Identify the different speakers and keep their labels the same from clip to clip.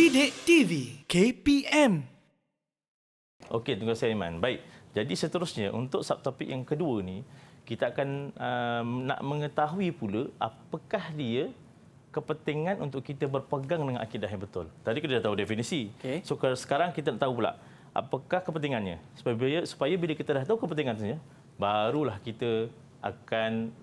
Speaker 1: Didik TV KPM.
Speaker 2: Okey, terima kasih Aiman. Baik, jadi seterusnya untuk subtopik yang kedua ni, kita akan nak mengetahui pula apakah dia kepentingan untuk kita berpegang dengan akidah yang betul. Tadi kita dah tahu definisi.
Speaker 3: Okey.
Speaker 2: So sekarang kita nak tahu pula apakah kepentingannya. Supaya bila kita dah tahu kepentingannya, barulah kita akan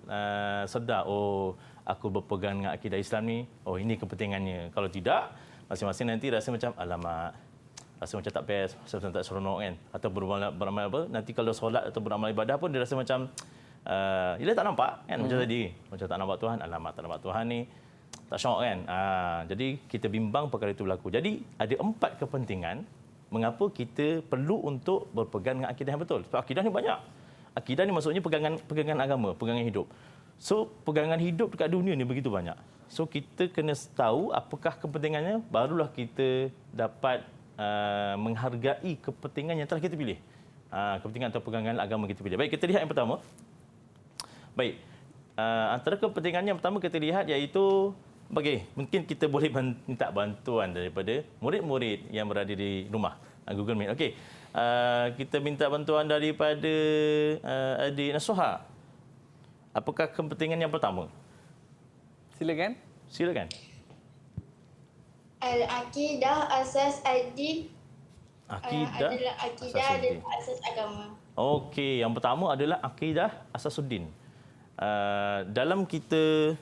Speaker 2: sedar, oh aku berpegang dengan akidah Islam ni, oh ini kepentingannya. Kalau tidak, masing-masing nanti rasa macam alamak, rasa macam tak best, rasa macam tak seronok kan. Atau beramal apa, nanti kalau solat atau beramal ibadah pun dia rasa macam dia tak nampak kan, macam tadi. Macam tak nampak Tuhan, alamak tak nampak Tuhan ni, tak syok kan. Jadi kita bimbang perkara itu berlaku. Jadi ada 4 kepentingan mengapa kita perlu untuk berpegang dengan akidah yang betul. Sebab akidah ni banyak. Akidah ni maksudnya pegangan agama, pegangan hidup. So pegangan hidup dekat dunia ni begitu banyak. So kita kena tahu apakah kepentingannya, barulah kita dapat menghargai kepentingan yang telah kita pilih. Kepentingan atau pegangan agama kita pilih. Baik, kita lihat yang pertama. Baik, antara kepentingan yang pertama kita lihat iaitu mungkin kita boleh minta bantuan daripada murid-murid yang berada di rumah. Google Meet. Okey. Kita minta bantuan daripada adik Nasuha. Apakah kepentingan yang pertama?
Speaker 3: Silakan.
Speaker 2: Silakan.
Speaker 4: Al-aqidah asas ad-din.
Speaker 2: Akidah
Speaker 4: adalah asas agama.
Speaker 2: Okey, yang pertama adalah akidah asasuddin. Dalam kita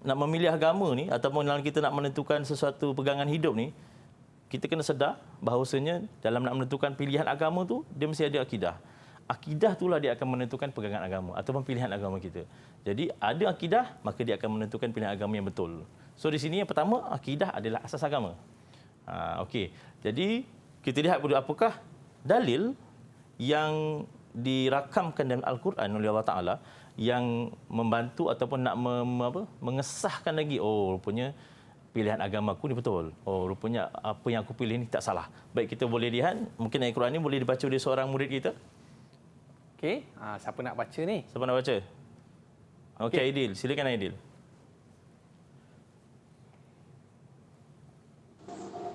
Speaker 2: nak memilih agama ni ataupun dalam kita nak menentukan sesuatu pegangan hidup ni, kita kena sedar bahawasanya dalam nak menentukan pilihan agama tu dia mesti ada akidah. Akidah itulah dia akan menentukan pegangan agama ataupun pilihan agama kita. Jadi ada akidah, maka dia akan menentukan pilihan agama yang betul. So di sini yang pertama, akidah adalah asas agama. Okey. Jadi kita lihat dulu apakah dalil yang dirakamkan dalam Al-Quran oleh Allah Taala yang membantu ataupun nak mengesahkan lagi, oh rupanya pilihan agamaku ni betul. Oh rupanya apa yang aku pilih ni tak salah. Baik, kita boleh lihat mungkin ayat Quran ni boleh dibaca oleh seorang murid kita.
Speaker 3: Okey, siapa nak baca ni?
Speaker 2: Siapa nak baca? Okey, Aidil. Silakan Aidil.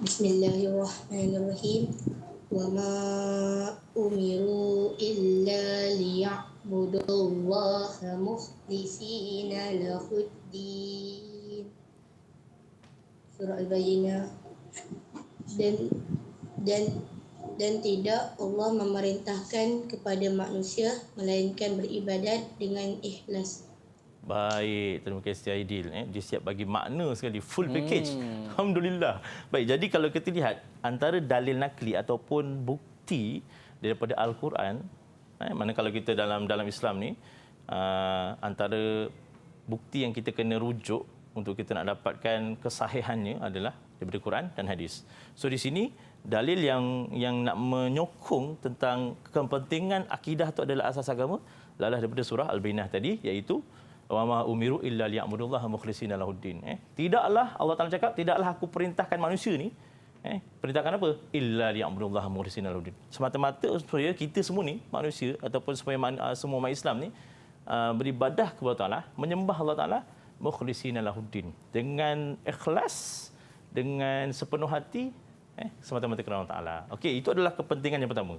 Speaker 4: Bismillahirrahmanirrahim. Wa ma umiru illa liya'budullaha mukhlishina lahuddin. Surah Al-Bayyinah. Dan tidak Allah memerintahkan kepada manusia melainkan beribadat dengan ikhlas.
Speaker 2: Baik, terima kasih Aidil. Dia siap bagi makna sekali, full package. Alhamdulillah. Baik, jadi kalau kita lihat antara dalil nakli ataupun bukti daripada Al-Quran, mana kalau kita dalam Islam ni, antara bukti yang kita kena rujuk untuk kita nak dapatkan kesahihannya adalah daripada Quran dan hadis. So di sini dalil yang nak menyokong tentang kepentingan akidah itu adalah asas agama adalah daripada surah Al-Bayyinah tadi, iaitu wa ma umiru illa liya'budullaha mukhlishina lahuddin. Tidaklah Allah Taala cakap, tidaklah aku perintahkan manusia ni perintahkan apa? Illa liya'budullaha mukhlishina lahuddin. Semata-mata supaya kita semua ni manusia ataupun supaya semua umat Islam ni beribadah kepada Allah, menyembah Allah Taala mukhlishina lahuddin dengan ikhlas, dengan sepenuh hati, semata-mata kerana Allah Taala. Okey, itu adalah kepentingan yang pertama.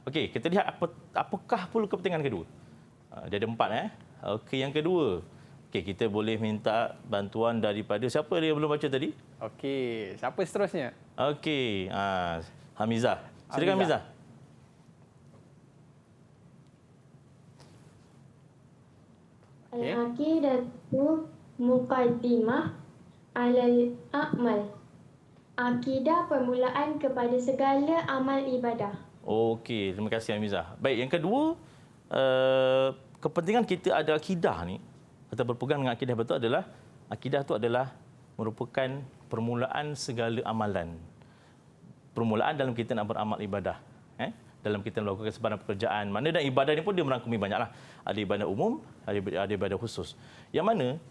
Speaker 2: Okey, kita lihat apakah pula kepentingan kedua. Dia ada 4. Okey, yang kedua. Okey, kita boleh minta bantuan daripada siapa dia belum baca tadi?
Speaker 3: Okey, siapa seterusnya?
Speaker 2: Okey, Hamizah. Silakan Hamizah.
Speaker 5: Al-aqidatu muqaddimah alal a'mal. Akidah permulaan kepada segala amal ibadah.
Speaker 2: Okey, terima kasih Hamizah. Baik, yang kedua, kepentingan kita ada akidah ni atau berpegang dengan akidah betul adalah akidah itu adalah merupakan permulaan segala amalan. Permulaan dalam kita nak beramal ibadah. Dalam kita melakukan sebarang pekerjaan. Mana dan ibadah ni pun dia merangkumi banyaklah. Ada ibadah umum, ada ibadah khusus. Yang mana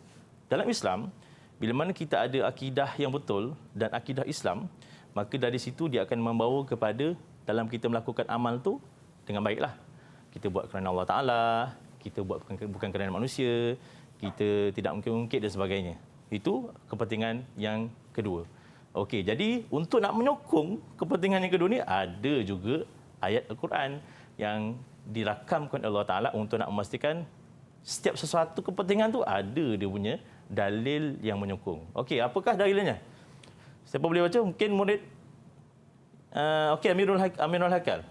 Speaker 2: dalam Islam, bila mana kita ada akidah yang betul dan akidah Islam, maka dari situ dia akan membawa kepada dalam kita melakukan amal tu dengan baiklah. Kita buat kerana Allah Taala, kita buat bukan kerana manusia, kita tidak mungkin-mungkin dan sebagainya. Itu kepentingan yang kedua. Okey, jadi untuk nak menyokong kepentingan yang kedua ni ada juga ayat Al-Quran yang dirakamkan Allah Taala untuk nak memastikan setiap sesuatu kepentingan tu ada dia punya dalil yang menyokong. Okey, apakah dalilnya? Siapa boleh baca? Mungkin murid okey, Amirul Hakal.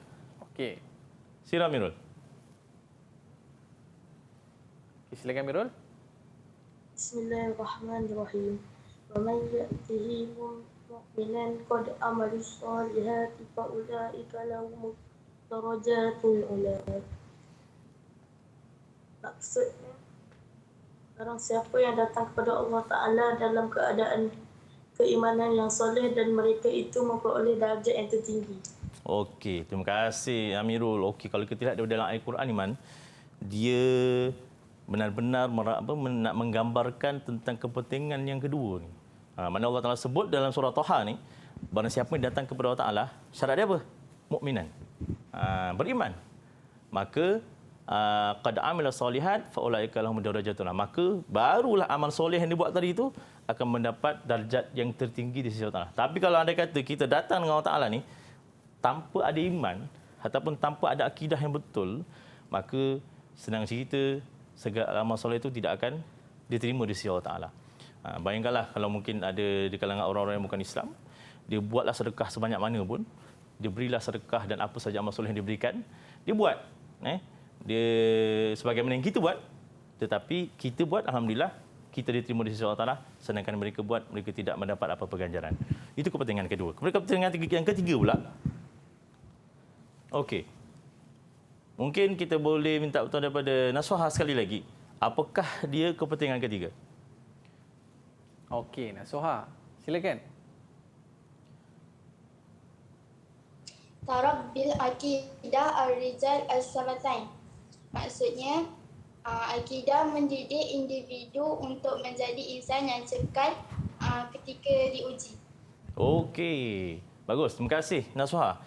Speaker 3: Okey.
Speaker 2: Sila Amirul.
Speaker 3: Okay, silakan Amirul.
Speaker 5: Bismillahirrahmanirrahim. Wa man ya'tihi mu'minan qad amala shalihati fa ulaika lahum darajatul ula. Maksudnya, barang siapa yang datang kepada Allah Ta'ala dalam keadaan keimanan yang soleh dan mereka itu memperoleh darjat yang tertinggi.
Speaker 2: Okey, terima kasih Amirul. Okey, kalau kita lihat dalam Al-Quran Iman, dia benar-benar nak menggambarkan tentang kepentingan yang kedua ni. Mana Allah Taala sebut dalam surah Taha ni, barang siapa yang datang kepada Allah Taala, syarat dia apa? Mukminan. Beriman. Maka qad amila salihat fa ulaika lahum darajatun. Maka barulah amal soleh yang dibuat tadi itu akan mendapat darjat yang tertinggi di sisi Allah Taala. Tapi kalau anda kata kita datang dengan Allah Taala ni tanpa ada iman ataupun tanpa ada akidah yang betul, maka senang cerita segala amal soleh itu tidak akan diterima di sisi Allah Taala. Bayangkanlah kalau mungkin ada di kalangan orang-orang yang bukan Islam, dia buatlah sedekah sebanyak mana pun, dia berilah sedekah dan apa saja amal soleh yang diberikan, dia buat. Dia sebagaimana yang kita buat, tetapi kita buat alhamdulillah kita diterima di sisi Allah Taala, sedangkan mereka buat mereka tidak mendapat apa-apa ganjaran. Itu kepentingan kedua. Kemudian kepentingan yang ketiga pula. Okey. Mungkin kita boleh minta bantuan daripada Nasuha sekali lagi. Apakah dia kepentingan ketiga?
Speaker 3: Okey, Nasuha. Silakan.
Speaker 5: Tarabbil akidah ar-rijal as-sabatain. Maksudnya, akidah mendidik individu untuk menjadi insan yang cekal ketika diuji.
Speaker 2: Okey. Bagus. Terima kasih Nasuha.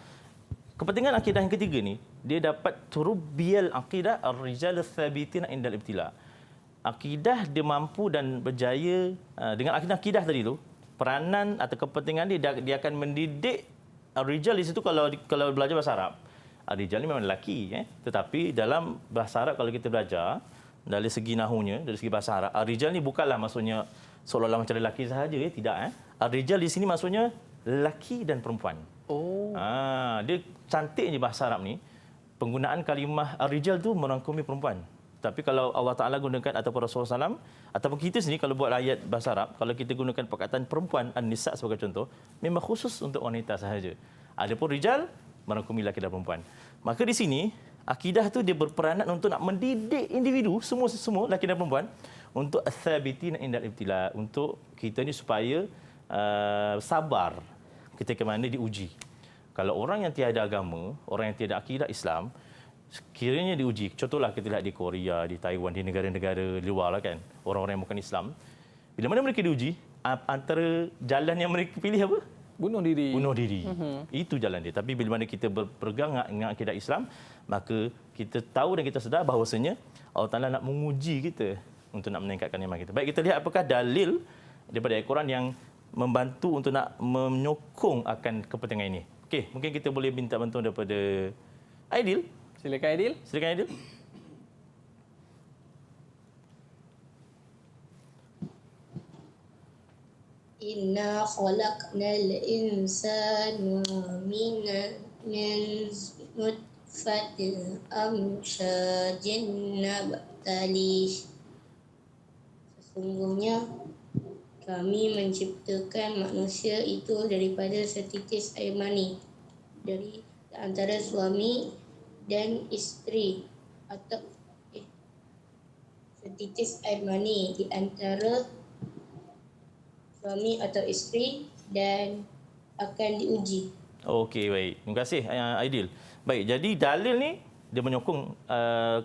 Speaker 2: Kepentingan akidah yang ketiga ni, dia dapat turubbiyal akidah ar-rijal ats-tsabitin indal ibtila. Akidah dia mampu dan berjaya dengan akidah tadi tu, peranan atau kepentingan dia akan mendidik ar-rijal di situ kalau belajar bahasa Arab. Ar-rijal ni memang lelaki, tetapi dalam bahasa Arab kalau kita belajar dari segi nahunya, dari segi bahasa Arab, ar-rijal ni bukanlah maksudnya seolah-olah macam lelaki sahaja, tidak. Ar-rijal di sini maksudnya lelaki dan perempuan.
Speaker 3: Oh.
Speaker 2: Dia cantiknya bahasa Arab ni, penggunaan kalimah ar-rijal tu merangkumi perempuan. Tapi kalau Allah Ta'ala gunakan ataupun Rasulullah SAW, ataupun kita sendiri kalau buat ayat bahasa Arab, kalau kita gunakan perkataan perempuan, an-nisa sebagai contoh, memang khusus untuk wanita sahaja. Adapun rijal, merangkumi lelaki dan perempuan. Maka di sini, akidah tu dia berperanan untuk nak mendidik individu, semua lelaki dan perempuan, untuk ats-tsabitin indal ibtila, untuk kita ni supaya sabar ketika mana diuji. Kalau orang yang tiada agama, orang yang tiada akidah Islam, sekiranya diuji, contohlah kita lihat di Korea, di Taiwan, di negara-negara luar lah kan, orang-orang yang bukan Islam, bila mana mereka diuji, antara jalan yang mereka pilih apa?
Speaker 3: Bunuh diri.
Speaker 2: Bunuh diri. Itu jalan dia. Tapi bila mana kita berpegang dengan akidah Islam, maka kita tahu dan kita sedar bahawasanya Allah Ta'ala nak menguji kita untuk nak meningkatkan iman kita. Baik, kita lihat apakah dalil daripada Al-Quran yang membantu untuk nak menyokong akan kepentingan ini. Okey, mungkin kita boleh minta bantuan daripada Aidil.
Speaker 3: Silakan Aidil.
Speaker 2: Silakan Aidil.
Speaker 4: Inna khalaqnal insana min nutfatin amsyajin nabtalih. Sesungguhnya kami menciptakan manusia itu daripada setitis air mani dari antara suami dan isteri, atau setitis air mani di antara suami atau isteri dan akan diuji.
Speaker 2: Okey, baik. Terima kasih Aidil. Baik, jadi dalil ni dia menyokong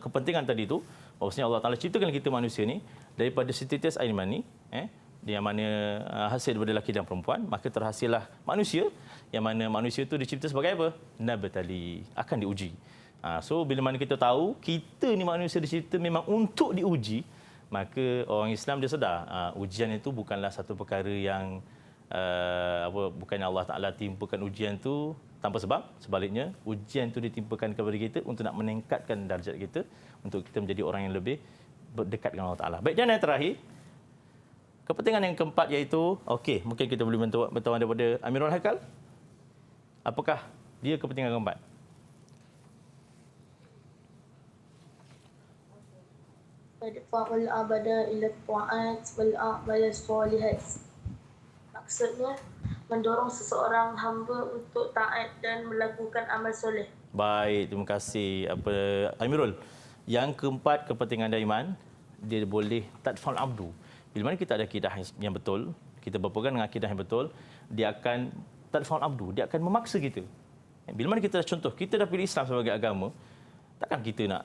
Speaker 2: kepentingan tadi tu, bahawasanya Allah Taala ciptakan kita manusia ni daripada setitis air mani, yang mana hasil daripada lelaki dan perempuan, maka terhasillah manusia, yang mana manusia itu dicipta sebagai apa? Nabtali, akan diuji. So bila mana kita tahu kita ni manusia dicipta memang untuk diuji, maka orang Islam dia sedar ujian itu bukanlah satu perkara yang bukannya Allah Taala timpakan ujian tu tanpa sebab, sebaliknya ujian tu ditimpakan kepada kita untuk nak meningkatkan darjat kita, untuk kita menjadi orang yang lebih berdekat dengan Allah Taala. Baik, dan yang terakhir, kepentingan yang keempat iaitu, okey, mungkin kita boleh bertawan daripada Amirul Haikal. Apakah dia kepentingan keempat?
Speaker 5: Fa'al abada ila ta'at wal a'mal salihat. Maksudnya mendorong seseorang hamba untuk taat dan melakukan amal soleh.
Speaker 2: Baik, terima kasih Amirul. Yang keempat, kepentingan dari iman, dia boleh tadfa'ul abdu. Bila mana kita ada akidah yang betul, kita berpegang dengan akidah yang betul, dia akan tadfa'ul abdu, dia akan memaksa kita. Bila mana kita dah contoh, kita dah pilih Islam sebagai agama, takkan kita nak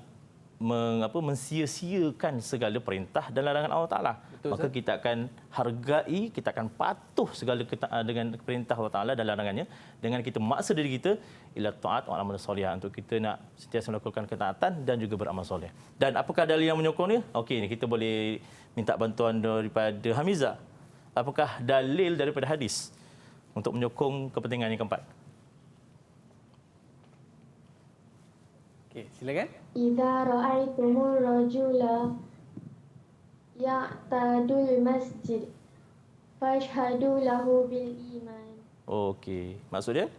Speaker 2: mensia-siakan segala perintah dan larangan Allah Taala. Maka kita akan hargai, kita akan patuh segala dengan perintah Allah Taala dan larangannya, dengan kita memaksa diri kita ila taat wa amal solihah, untuk kita nak sentiasa melakukan ketaatan dan juga beramal soleh. Dan apakah dalil yang menyokongnya? Okey, kita boleh minta bantuan daripada Hamizah. Apakah dalil daripada hadis untuk menyokong kepentingan yang keempat?
Speaker 3: Okey, silakan.
Speaker 6: Idza ra'aitumur rajula ya'tadul masjid fashhadu lahu bil iman.
Speaker 2: Okey, maksud dia?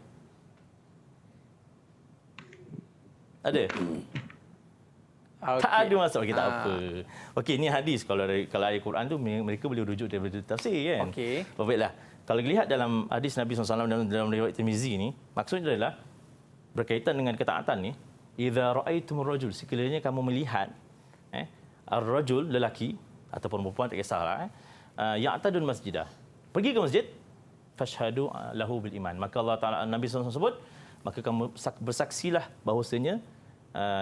Speaker 2: Ada? Tak ada maksud, okey, tak apa. Okey, ini hadis. Kalau ayat Quran tu mereka boleh rujuk daripada tafsir kan.
Speaker 3: Okey.
Speaker 2: Baiklah. Kalau lihat dalam hadis Nabi SAW dalam riwayat Tirmizi ni, maksudnya adalah berkaitan dengan ketaatan ni. Idza ra'aitumur rajul, sekiranya kamu melihat ar-rajul, lelaki ataupun perempuan, tak kisahlah, ya'tadun masjidah, pergi ke masjid, fashhadu lahu bil iman, maka Allah Taala, Nabi SAW sebut, maka kamu bersaksilah bahawasanya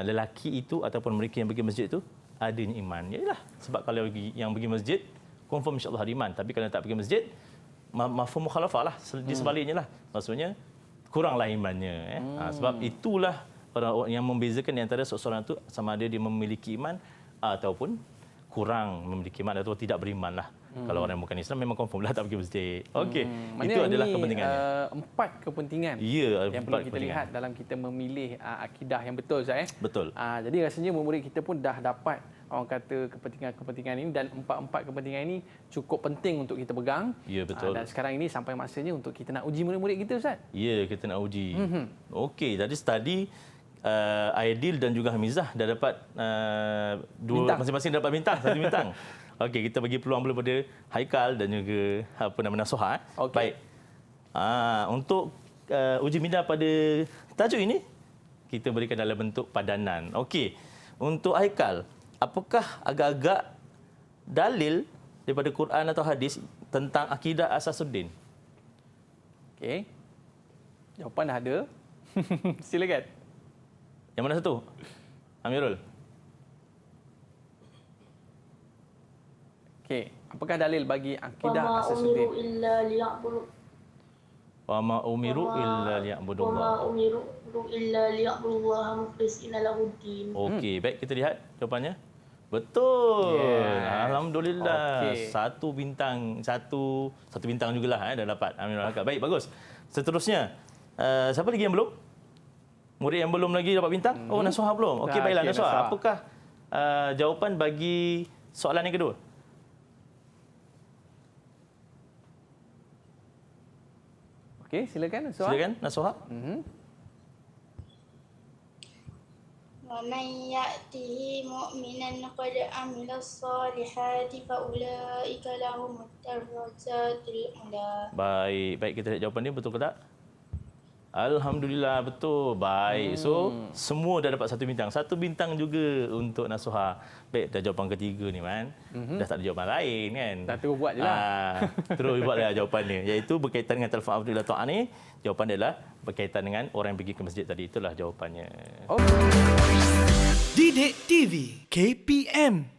Speaker 2: lelaki itu ataupun mereka yang pergi masjid itu adanya iman. Yalah, sebab kalau yang pergi masjid confirm insya-Allah ada iman, tapi kalau tak pergi masjid, mafhum mukhalafah lah, di sebaliknya lah, maksudnya kuranglah imannya. Sebab itulah orang yang membezakan di antara seseorang itu sama ada dia memiliki iman ataupun kurang memiliki iman atau tidak beriman lah. Kalau orang yang bukan Islam memang confirm lah tak pergi masjid. Okey, itu adalah kepentingannya.
Speaker 3: 4 kepentingan
Speaker 2: yang
Speaker 3: perlu kita lihat dalam kita memilih akidah yang betul, Ustaz.
Speaker 2: Betul.
Speaker 3: Jadi rasanya murid kita pun dah dapat orang kata kepentingan-kepentingan ini, dan 4 kepentingan ini cukup penting untuk kita pegang.
Speaker 2: Ya, betul.
Speaker 3: Dan sekarang ini sampai masanya untuk kita nak uji murid-murid kita, Ustaz.
Speaker 2: Ya, kita nak uji. Okey, tadi Aidil dan juga Hamizah dah dapat masing-masing dapat bintang, 1 bintang. Okey, kita bagi peluang dulu pada Haikal dan juga Nasuha.
Speaker 3: Okay.
Speaker 2: Baik. Untuk uji minda pada tajuk ini, kita berikan dalam bentuk padanan. Okey. Untuk Haikal, apakah agak-agak dalil daripada Quran atau hadis tentang akidah Asasuddin?
Speaker 3: Okey. Jawapan dah ada. Silakan.
Speaker 2: Yang mana satu? Amirul.
Speaker 3: Okey, apakah dalil bagi akidah Asasuddin?
Speaker 2: Wa ma umiru illa liya'budullah.
Speaker 5: Wa ma umiru illa liya'budullaha mukhlishina lahuddin.
Speaker 2: Okey, baik, kita lihat jawapannya. Betul.
Speaker 3: Yes.
Speaker 2: Alhamdulillah.
Speaker 3: Okey.
Speaker 2: 1 bintang, satu bintang jugalah dah dapat Amirul Haikal. Baik, bagus. Seterusnya, siapa lagi yang belum? Murid yang belum lagi dapat bintang? Oh, Nasuha belum. Okey, baiklah Nasuha. Apakah jawapan bagi soalan yang kedua?
Speaker 3: Okey, silakan Nasuha.
Speaker 2: Silakan Nasuha.
Speaker 4: Wa man ya'tihi mu'minan qad amila ssalihati fa ulaika lahumud darajatul ula.
Speaker 2: Baik, kita lihat jawapan dia betul ke tak? Alhamdulillah, betul. Baik. So, semua dah dapat 1 bintang. 1 bintang juga untuk Nasuha. Baik, dah jawapan ketiga ni, Man. Dah tak ada jawapan lain, kan?
Speaker 3: Dah terus buat je lah.
Speaker 2: Terus buatlah jawapan dia. Iaitu berkaitan dengan telefon Abdullah Ta'ala ni. Jawapan dia adalah berkaitan dengan orang yang pergi ke masjid tadi. Itulah jawapannya.
Speaker 1: Didik TV KPM